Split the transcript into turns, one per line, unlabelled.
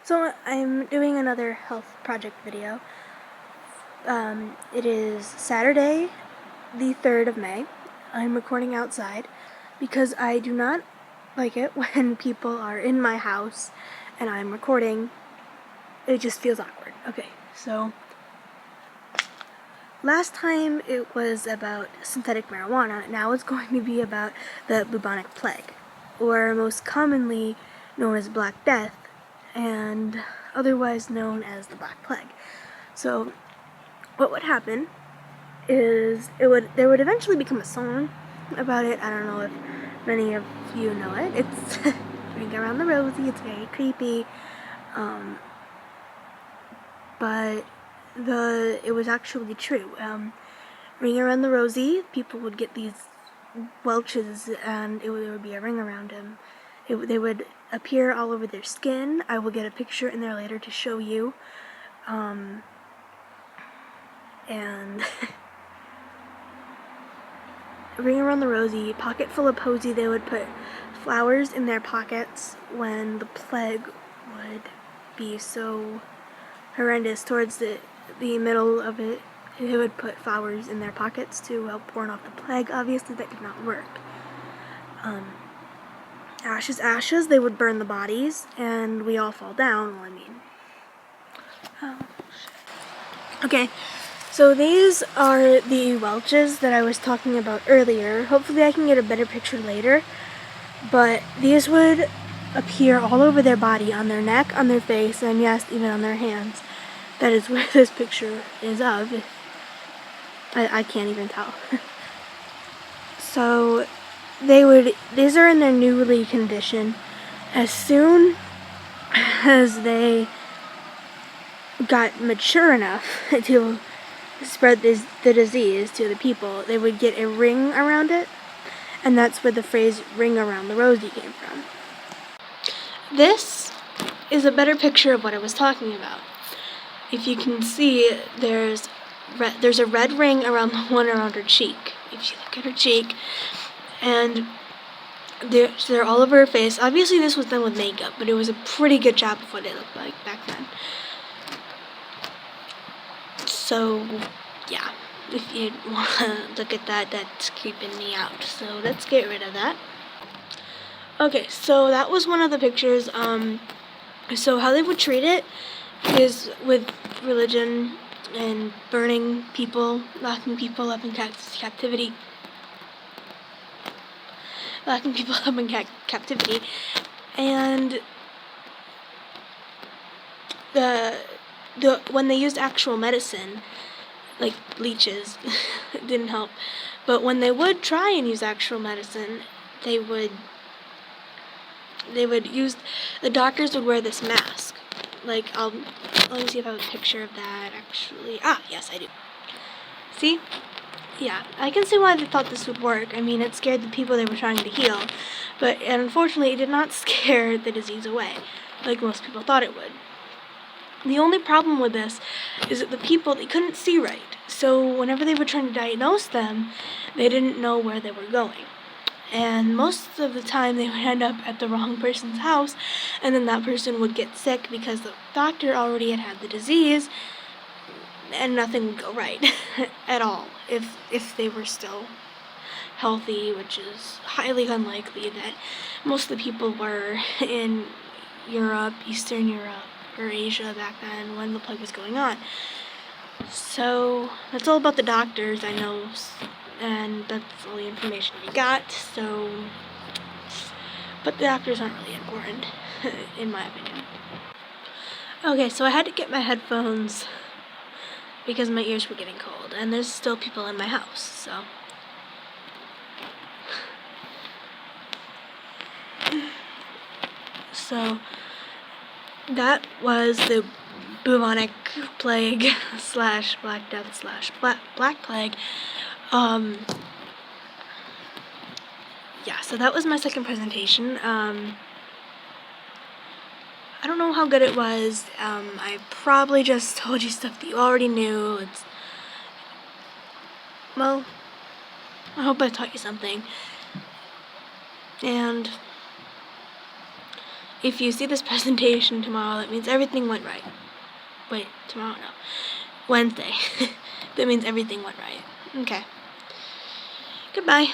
So I'm doing another health project video. It is Saturday, the 3rd of May. I'm recording outside because I do not like it when people are in my house and I'm recording. It just feels awkward. Okay, so last time it was about synthetic marijuana. Now it's going to be about the bubonic plague, or most commonly known as Black Death, and otherwise known as the Black Plague. So what would happen is there would eventually become a song about it. I don't know if many of you know it. It's Ring Around the Rosie. It's very creepy, but it was actually true. Ring Around the Rosie, people would get these welches, and there would be a ring around them. They would appear all over their skin. I will get a picture in there later to show you. And Ring Around the Rosie, pocket full of posy. They would put flowers in their pockets when the plague would be so horrendous. Towards the middle of it, they would put flowers in their pockets to help warn off the plague. Obviously, that did not work. Ashes, ashes, they would burn the bodies, and we all fall down. Okay, so these are the welches that I was talking about earlier. Hopefully I can get a better picture later, but these would appear all over their body, on their neck, on their face, and yes, even on their hands. That is what this picture is of. I can't even tell. So these are in their newly condition. As soon as they got mature enough to spread the disease to the people, they would get a ring around it, and that's where the phrase "ring around the Rosie" came from. This is a better picture of what I was talking about. If you can see, there's a red ring around the one around her cheek. If you look at her cheek, and they're all over her face. Obviously this was done with makeup, but it was a pretty good job of what it looked like back then. So yeah, if you want to look at that, that's creeping me out. So let's get rid of that. Okay, so that was one of the pictures. So how they would treat it is with religion and burning people, locking people up in captivity. Locking people up in captivity. And when they used actual medicine, like leeches, it didn't help. But when they would try and use actual medicine, the doctors would wear this mask. Let me see if I have a picture of that actually. Yes, I do. See? Yeah, I can see why they thought this would work. I mean, it scared the people they were trying to heal, but unfortunately it did not scare the disease away, like most people thought it would. The only problem with this is that the people, they couldn't see right, so whenever they were trying to diagnose them, they didn't know where they were going. And most of the time they would end up at the wrong person's house, and then that person would get sick because the doctor already had the disease, and nothing would go right at all if they were still healthy, which is highly unlikely. That most of the people were in Europe, Eastern Europe, or Asia back then when the plague was going on. So that's all about the doctors, I know, and that's all the information we got. But the doctors aren't really important, in my opinion. Okay, so I had to get my headphones because my ears were getting cold, and there's still people in my house, so. So that was the bubonic plague / Black Death / Black Plague. Yeah, so that was my second presentation. I don't know how good it was. I probably just told you stuff that you already knew. Well, I hope I taught you something. And if you see this presentation tomorrow, that means everything went right. Wait, tomorrow? No. Wednesday. That means everything went right. Okay. Goodbye.